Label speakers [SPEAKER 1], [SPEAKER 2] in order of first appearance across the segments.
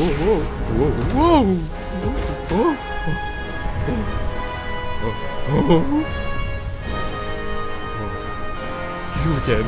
[SPEAKER 1] whoa, whoa, whoa, whoa, oh. You again.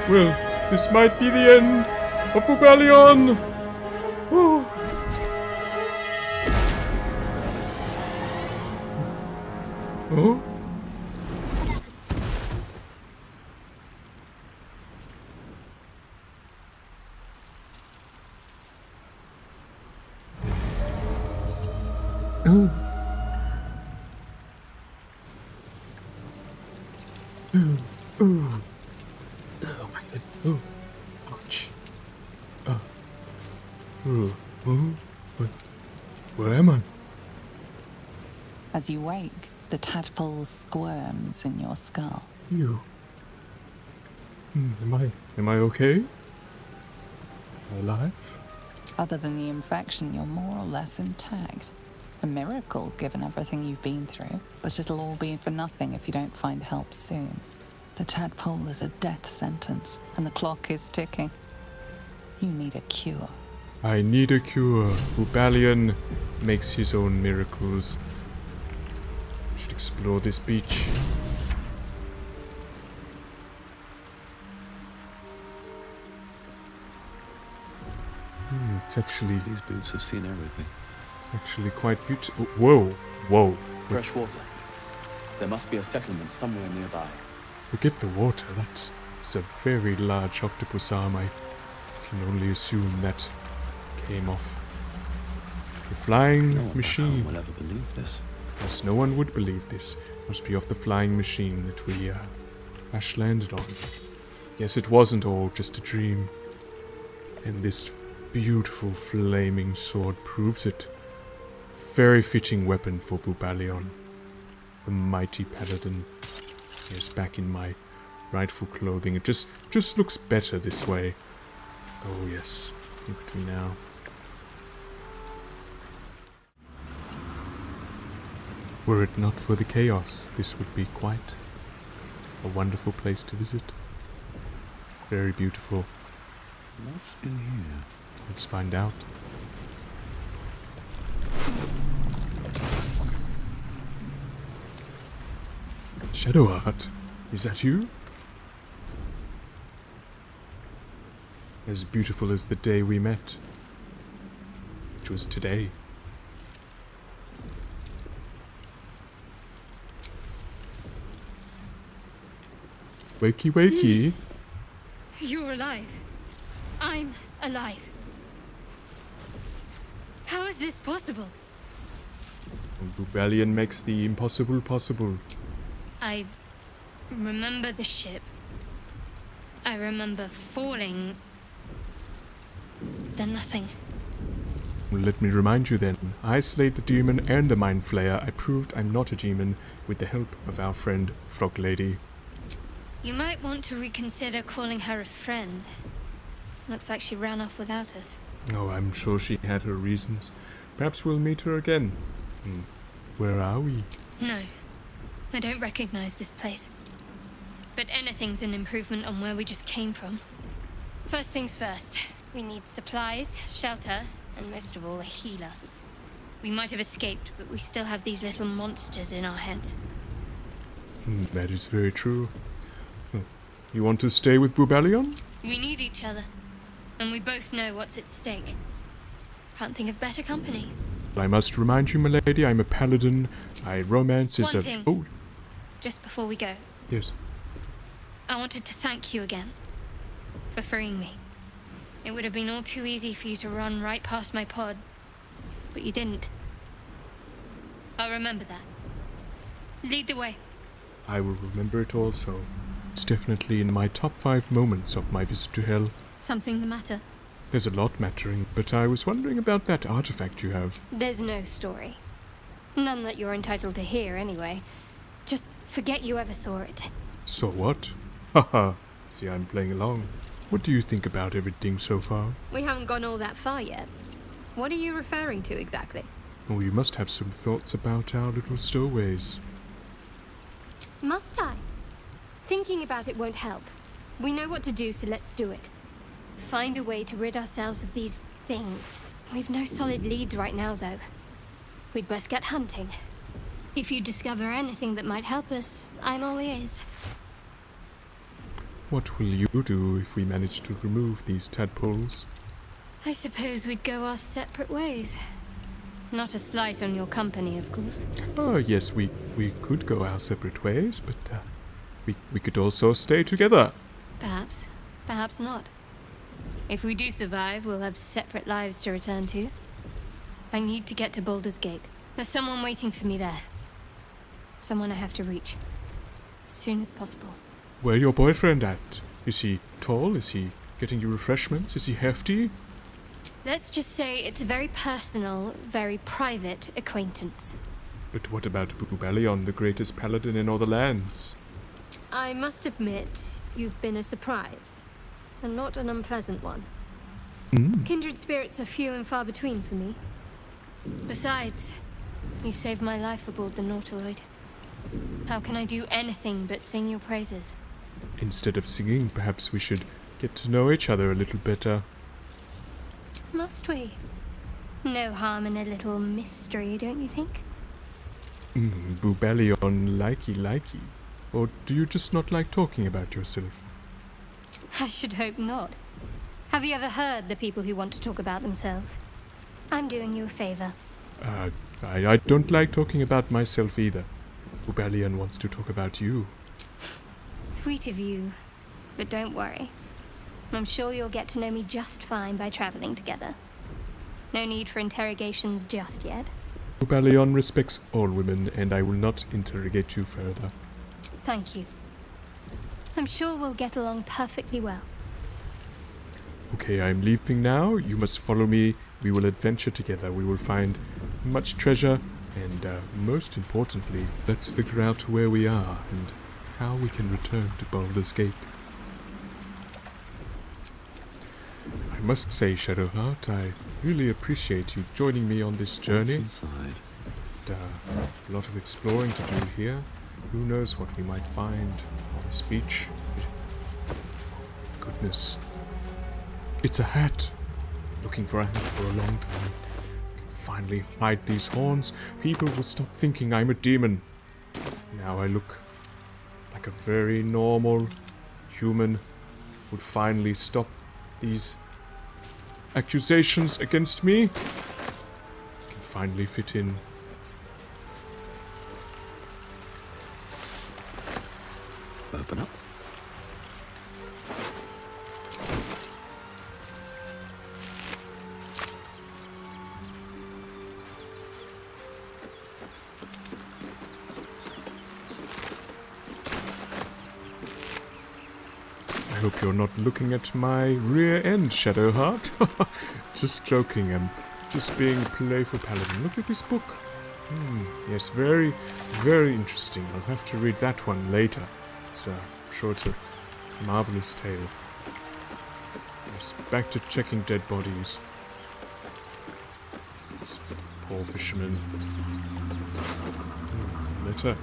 [SPEAKER 1] Well, this might be the end of Bubalyon. Oh. Oh. Oh. Oh. Oh. Oh my god. Oh. Ouch. Oh. Oh. Oh. Where am I?
[SPEAKER 2] As you wake, the tadpole squirms in your skull.
[SPEAKER 1] You. Am I okay? Am I alive?
[SPEAKER 2] Other than the infection, you're more or less intact. A miracle, given everything you've been through, but it'll all be for nothing if you don't find help soon. The tadpole is a death sentence, and the clock is ticking. You need a cure.
[SPEAKER 1] I need a cure. Bubalyon makes his own miracles. Should explore this beach. It's actually...
[SPEAKER 3] These boots have seen everything.
[SPEAKER 1] It's actually quite beautiful. Whoa, whoa.
[SPEAKER 3] Fresh water. There must be a settlement somewhere nearby.
[SPEAKER 1] Forget the water. That's a very large octopus arm. I can only assume that came off the flying machine.
[SPEAKER 3] No one will ever believe this.
[SPEAKER 1] Yes, no one would believe this. Must be off the flying machine that we crash landed on. Yes, it wasn't all just a dream. And this beautiful flaming sword proves it. Very fitting weapon for Bubalyon, the mighty paladin. Yes, back in my rightful clothing. It just looks better this way. Oh yes, look at me now. Were it not for the chaos, this would be quite a wonderful place to visit. Very beautiful.
[SPEAKER 3] What's in here?
[SPEAKER 1] Let's find out. Shadowheart, is that you? As beautiful as the day we met, which was today. Wakey wakey.
[SPEAKER 4] You're alive. I'm alive. How is this possible?
[SPEAKER 1] Bubalyon makes the impossible possible.
[SPEAKER 4] I remember the ship. I remember falling. Then nothing.
[SPEAKER 1] Well, let me remind you then. I slayed the demon and the mind flayer. I proved I'm not a demon with the help of our friend Frog Lady.
[SPEAKER 4] You might want to reconsider calling her a friend. Looks like she ran off without us.
[SPEAKER 1] Oh, I'm sure she had her reasons. Perhaps we'll meet her again. Where are we?
[SPEAKER 4] No, I don't recognize this place. But anything's an improvement on where we just came from. First things first, we need supplies, shelter, and most of all, a healer. We might have escaped, but we still have these little monsters in our heads.
[SPEAKER 1] That is very true. You want to stay with Bubalyon?
[SPEAKER 4] We need each other, and we both know what's at stake. Can't think of better company.
[SPEAKER 1] I must remind you, my lady, I'm a paladin. Romance is
[SPEAKER 4] One thing.
[SPEAKER 1] Oh.
[SPEAKER 4] Just before we go.
[SPEAKER 1] Yes.
[SPEAKER 4] I wanted to thank you again for freeing me. It would have been all too easy for you to run right past my pod, but you didn't. I'll remember that. Lead the way.
[SPEAKER 1] I will remember it also. It's definitely in my top 5 moments of my visit to Hell.
[SPEAKER 4] Something the matter?
[SPEAKER 1] There's a lot mattering, but I was wondering about that artifact you have.
[SPEAKER 4] There's no story. None that you're entitled to hear, anyway. Just forget you ever saw it.
[SPEAKER 1] So what? Haha. See, I'm playing along. What do you think about everything so far?
[SPEAKER 4] We haven't gone all that far yet. What are you referring to exactly?
[SPEAKER 1] Oh, you must have some thoughts about our little stowaways.
[SPEAKER 4] Must I? Thinking about it won't help. We know what to do, so let's do it. Find a way to rid ourselves of these things. We've no solid leads right now, though. We'd best get hunting. If you discover anything that might help us, I'm all ears.
[SPEAKER 1] What will you do if we manage to remove these tadpoles?
[SPEAKER 4] I suppose we'd go our separate ways. Not a slight on your company, of course.
[SPEAKER 1] Oh, yes, we could go our separate ways, but we could also stay together.
[SPEAKER 4] Perhaps. Perhaps not. If we do survive, we'll have separate lives to return to. I need to get to Baldur's Gate. There's someone waiting for me there. Someone I have to reach. As soon as possible.
[SPEAKER 1] Where your boyfriend at? Is he tall? Is he getting you refreshments? Is he hefty?
[SPEAKER 4] Let's just say it's a very personal, very private acquaintance.
[SPEAKER 1] But what about Bubalyon, the greatest paladin in all the lands?
[SPEAKER 4] I must admit, you've been a surprise. And not an unpleasant one. Kindred spirits are few and far between for me. Besides, you saved my life aboard the Nautiloid. How can I do anything but sing your praises?
[SPEAKER 1] Instead of singing, perhaps we should get to know each other a little better.
[SPEAKER 4] Must we? No harm in a little mystery, don't you think?
[SPEAKER 1] Bubalyon, likey. Or do you just not like talking about yourself?
[SPEAKER 4] I should hope not. Have you ever heard the people who want to talk about themselves? I'm doing you a favor.
[SPEAKER 1] I don't like talking about myself either. Bubalyon wants to talk about you.
[SPEAKER 4] Sweet of you. But don't worry. I'm sure you'll get to know me just fine by traveling together. No need for interrogations just yet.
[SPEAKER 1] Bubalyon respects all women, and I will not interrogate you further.
[SPEAKER 4] Thank you. I'm sure we'll get along perfectly well.
[SPEAKER 1] Okay, I'm leaving now. You must follow me. We will adventure together. We will find much treasure, and most importantly, let's figure out where we are and how we can return to Baldur's Gate. I must say, Shadowheart, I really appreciate you joining me on this journey.
[SPEAKER 3] Inside.
[SPEAKER 1] A lot of exploring to do here. Who knows what we might find on this beach. Goodness. It's a hat. Looking for a hat for a long time. Can finally hide these horns. People will stop thinking I'm a demon. Now I look like a very normal human. Would finally stop these accusations against me. Can finally fit in.
[SPEAKER 3] Open up.
[SPEAKER 1] I hope you're not looking at my rear end, Shadowheart. Just joking, I'm just being a playful paladin. Look at this book. Yes, very, very interesting. I'll have to read that one later. I'm sure it's a marvelous tale. Yes, back to checking dead bodies. This poor fisherman. Letter.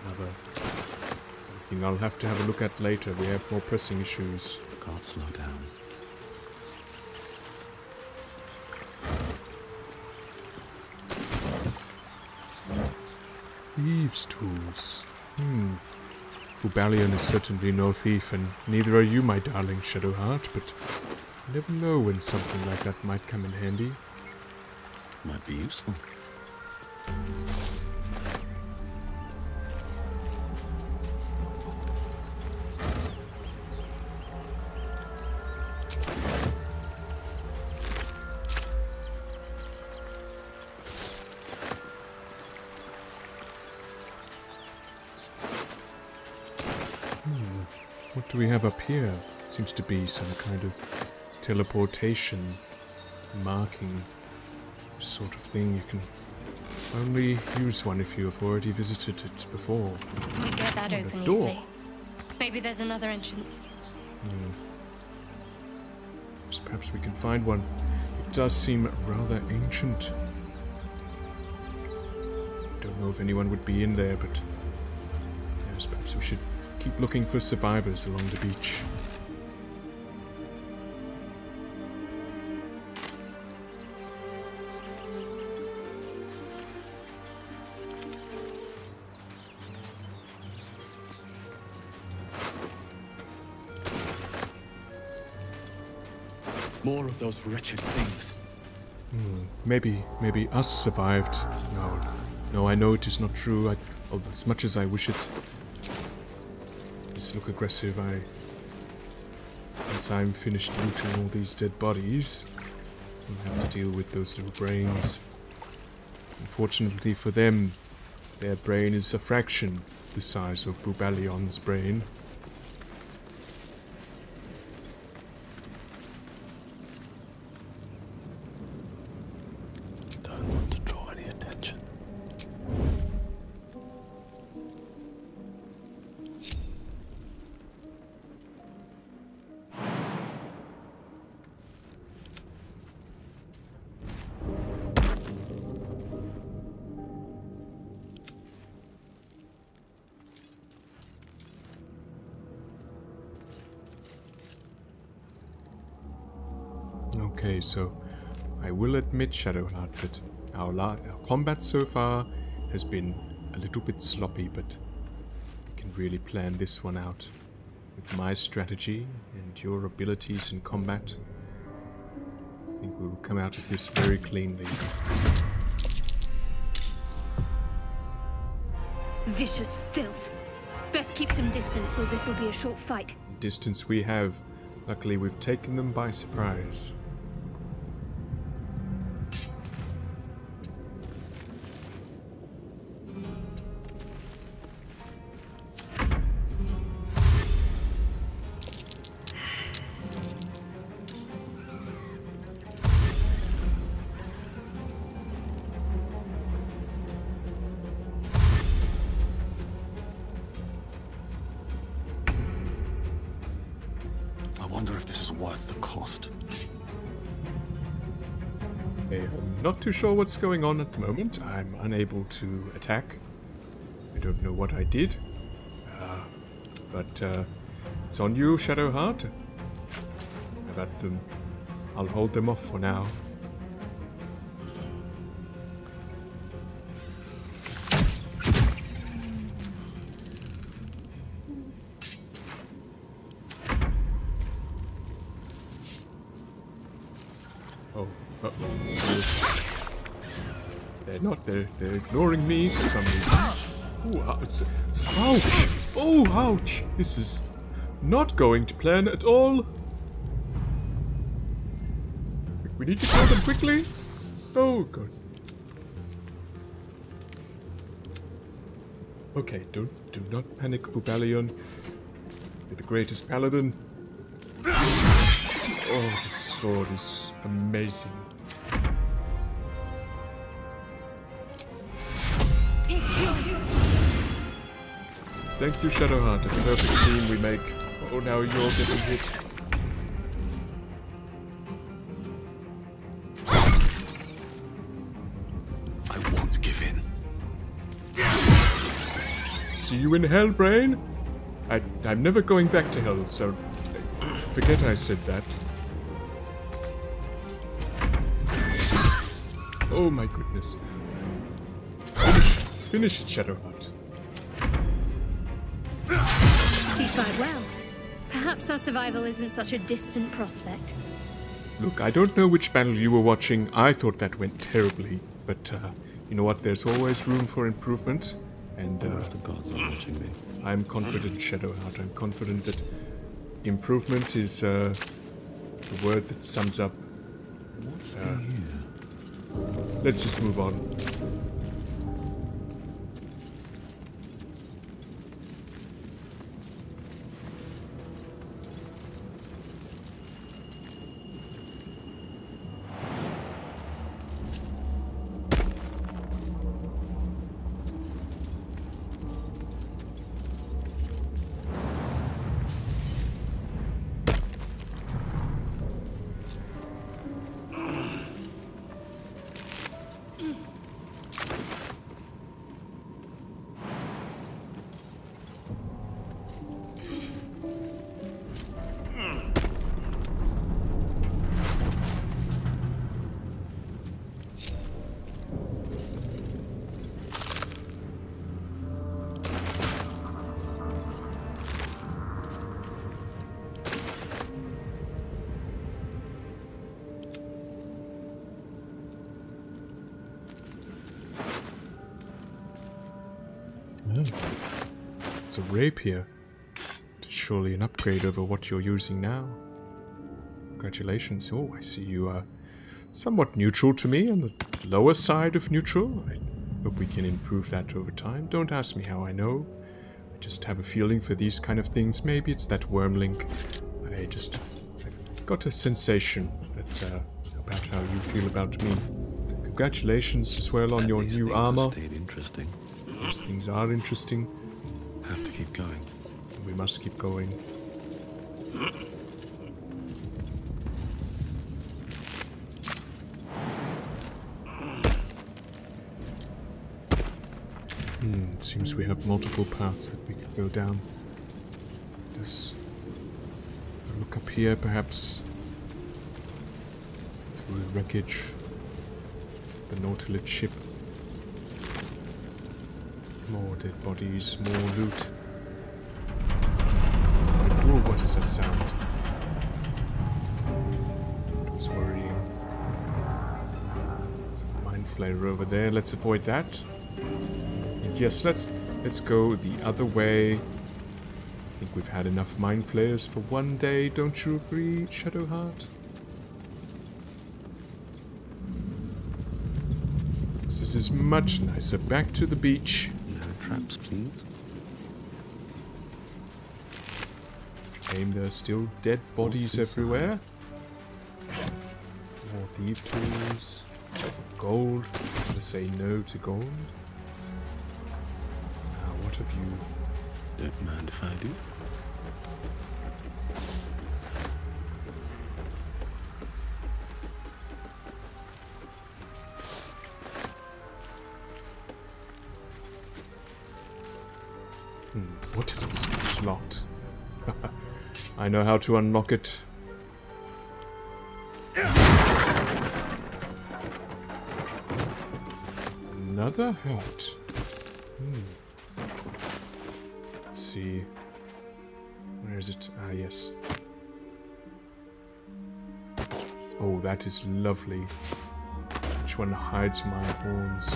[SPEAKER 1] Another thing I'll have to have a look at later. We have more pressing issues.
[SPEAKER 3] Can't slow down.
[SPEAKER 1] Thieves' tools. Bubalyon is certainly no thief, and neither are you, my darling Shadowheart, but you never know when something like that might come in handy.
[SPEAKER 3] Might be useful.
[SPEAKER 1] What do we have up here? Seems to be some kind of teleportation marking sort of thing. You can only use one if you have already visited it before.
[SPEAKER 4] We get that open easily. Maybe there's another entrance.
[SPEAKER 1] Perhaps we can find one. It does seem rather ancient. Don't know if anyone would be in there, but yes, perhaps we should keep looking for survivors along the beach.
[SPEAKER 3] More of those wretched things.
[SPEAKER 1] Maybe us survived. No, I know it is not true. As much as I wish it. Just look aggressive. Once I'm finished looting all these dead bodies, I'll have to deal with those little brains. Unfortunately for them, their brain is a fraction the size of Bubalyon's brain. Okay, so I will admit, Shadowheart, that our combat so far has been a little bit sloppy, but we can really plan this one out. With my strategy and your abilities in combat, I think we will come out of this very cleanly.
[SPEAKER 4] Vicious filth. Best keep some distance or this will be a short fight.
[SPEAKER 1] Distance we have. Luckily we've taken them by surprise. Not too sure what's going on at the moment. I'm unable to attack. I don't know what I did. But it's on you, Shadowheart. I'll hold them off for now. Oh, uh-oh. They're ignoring me for some reason. Ooh, ouch! Oh, ouch! This is not going to plan at all. We need to kill them quickly. Oh, God. Okay, do not panic, Bubalyon. You're the greatest paladin. Oh, this sword is amazing. Thank you, Shadowheart. A perfect team we make. Oh, now you're getting hit.
[SPEAKER 3] I won't give in.
[SPEAKER 1] See you in hell, brain. I'm never going back to hell, so forget I said that. Oh my goodness. Finish it, Shadowheart.
[SPEAKER 4] We fired well. Perhaps our survival isn't such a distant prospect.
[SPEAKER 1] Look, I don't know which battle you were watching. I thought that went terribly. But, you know what? There's always room for improvement. And,
[SPEAKER 3] the gods are watching me.
[SPEAKER 1] I'm confident, Shadowheart. I'm confident that improvement is, the word that sums up.
[SPEAKER 3] What's in here?
[SPEAKER 1] Let's just move on. It's a rapier. It's surely an upgrade over what you're using now. Congratulations. Oh, I see you are somewhat neutral to me, on the lower side of neutral. I hope we can improve that over time. Don't ask me how I know. I just have a feeling for these kind of things. Maybe it's that worm link. I've got a sensation that, about how you feel about me. Congratulations as well on your new armor.
[SPEAKER 5] Stayed interesting.
[SPEAKER 1] These things are interesting.
[SPEAKER 5] Have to keep going.
[SPEAKER 1] We must keep going. It seems we have multiple paths that we could go down. Just look up here, perhaps. Through the wreckage. The Nautiloid ship. More dead bodies, more loot. Oh, what is that sound? It was worrying. There's a mind flayer over there. Let's avoid that. And yes, let's go the other way. I think we've had enough mind flayers for one day. Don't you agree, Shadowheart? This is much nicer. Back to the beach.
[SPEAKER 5] No traps, please.
[SPEAKER 1] Shame there are still dead bodies everywhere. More thief tools. Gold. Let's say no to gold. Now, what have you?
[SPEAKER 5] Don't mind if I do.
[SPEAKER 1] What is it? It's locked. I know how to unlock it. Another hat. Let's see. Where is it? Ah, yes. Oh, that is lovely. Which one hides my horns?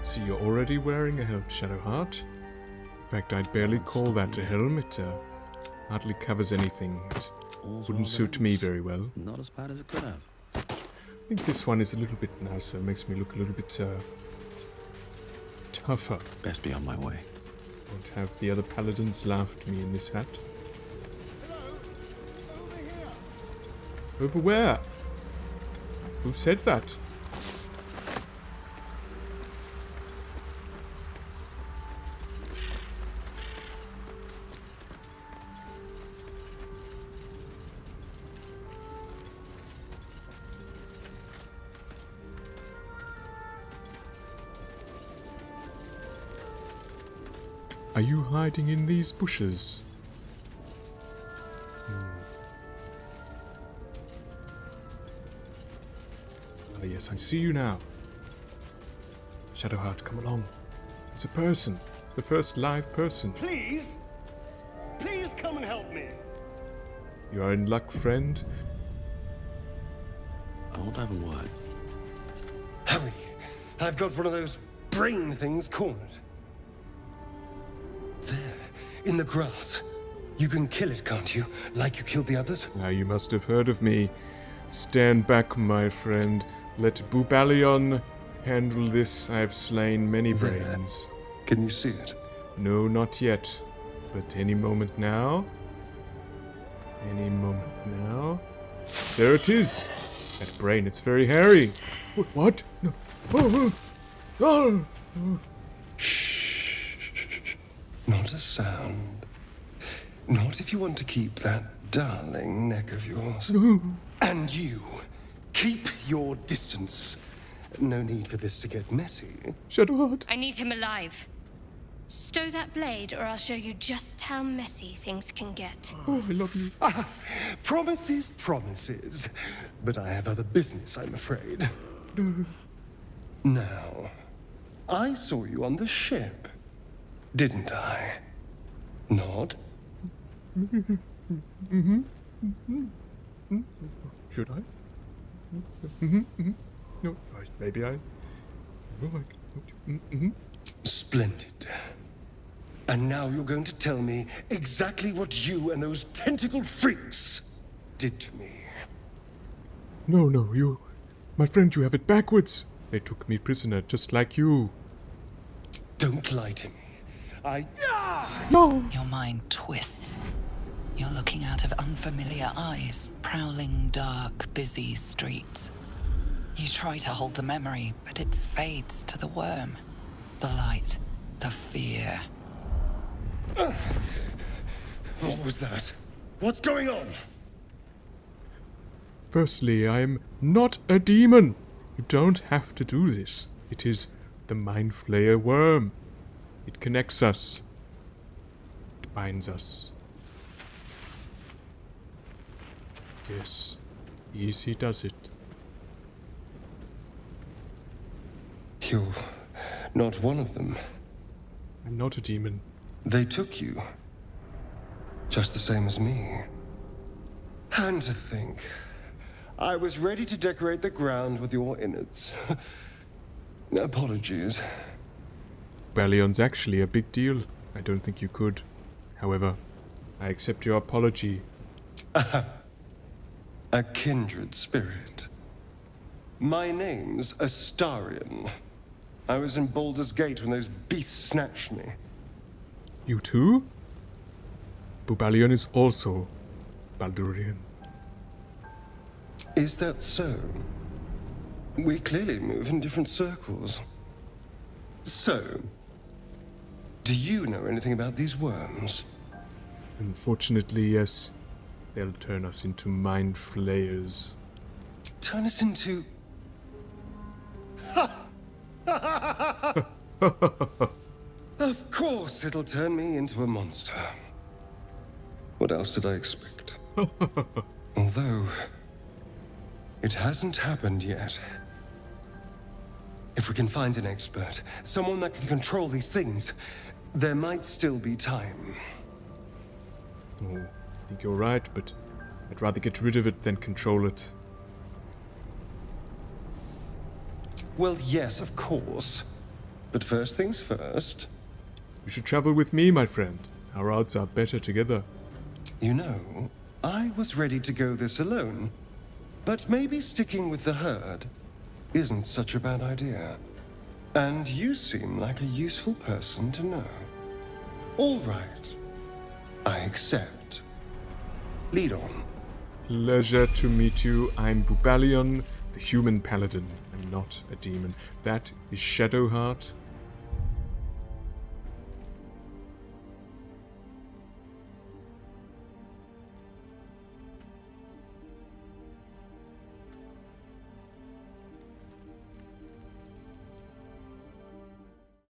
[SPEAKER 1] See, you're already wearing a helm, Shadowheart. In fact, I'd barely call that a helm. It hardly covers anything. It wouldn't suit me very well.
[SPEAKER 5] Not as bad as it could have.
[SPEAKER 1] I think this one is a little bit nicer. Makes me look a little bit tougher.
[SPEAKER 5] Best be on my way.
[SPEAKER 1] Won't have the other paladins laugh at me in this hat. Over where? Who said that? Are you hiding in these bushes? Ah, yes, I see you now. Shadowheart, come along. It's a person. The first live person.
[SPEAKER 6] Please? Please come and help me.
[SPEAKER 1] You are in luck, friend.
[SPEAKER 5] I won't have a word.
[SPEAKER 6] Hurry. I've got one of those brain things cornered. There, in the grass. You can kill it, can't you? Like you killed the others?
[SPEAKER 1] Now you must have heard of me. Stand back, my friend. Let Bubalyon handle this. I have slain many brains.
[SPEAKER 6] Can you see it?
[SPEAKER 1] No, not yet. But any moment now. Any moment now. There it is. That brain, it's very hairy. What? No. Oh, oh, oh.
[SPEAKER 6] Shh. Not a sound. Not if you want to keep that darling neck of yours. And you, keep your distance. No need for this to get messy.
[SPEAKER 1] Shadowheart.
[SPEAKER 4] I need him alive. Stow that blade, or I'll show you just how messy things can get.
[SPEAKER 1] Oh, I love you.
[SPEAKER 6] Promises, promises. But I have other business, I'm afraid. Now, I saw you on the ship, didn't I? Nod?
[SPEAKER 1] Should I? No, maybe I...
[SPEAKER 6] Splendid. And now you're going to tell me exactly what you and those tentacled freaks did to me.
[SPEAKER 1] No, you... My friend, you have it backwards. They took me prisoner, just like you.
[SPEAKER 6] Don't lie to me.
[SPEAKER 1] No!
[SPEAKER 2] Your mind twists. You're looking out of unfamiliar eyes, prowling dark, busy streets. You try to hold the memory, but it fades to the worm. The light, the fear.
[SPEAKER 6] What was that? What's going on?
[SPEAKER 1] Firstly, I'm not a demon. You don't have to do this. It is the Mind Flayer worm. It connects us. It binds us. Yes, easy does it.
[SPEAKER 6] You're not one of them.
[SPEAKER 1] I'm not a demon.
[SPEAKER 6] They took you. Just the same as me. And to think, I was ready to decorate the ground with your innards. Apologies.
[SPEAKER 1] Bubalyon's actually a big deal. I don't think you could. However, I accept your apology.
[SPEAKER 6] A kindred spirit. My name's Astarion. I was in Baldur's Gate when those beasts snatched me.
[SPEAKER 1] You too? Bubalyon is also Baldurian.
[SPEAKER 6] Is that so? We clearly move in different circles. So, do you know anything about these worms?
[SPEAKER 1] Unfortunately, yes. They'll turn us into mind flayers.
[SPEAKER 6] Turn us into... Of course it'll turn me into a monster. What else did I expect? Although, it hasn't happened yet. If we can find an expert, someone that can control these things, there might still be time.
[SPEAKER 1] Oh, I think you're right, but I'd rather get rid of it than control it.
[SPEAKER 6] Well, yes, of course. But first things first.
[SPEAKER 1] You should travel with me, my friend. Our odds are better together.
[SPEAKER 6] You know, I was ready to go this alone. But maybe sticking with the herd isn't such a bad idea. And you seem like a useful person to know. All right. I accept. Lead on.
[SPEAKER 1] Pleasure to meet you. I'm Bubalyon, the human paladin. I'm not a demon. That is Shadowheart.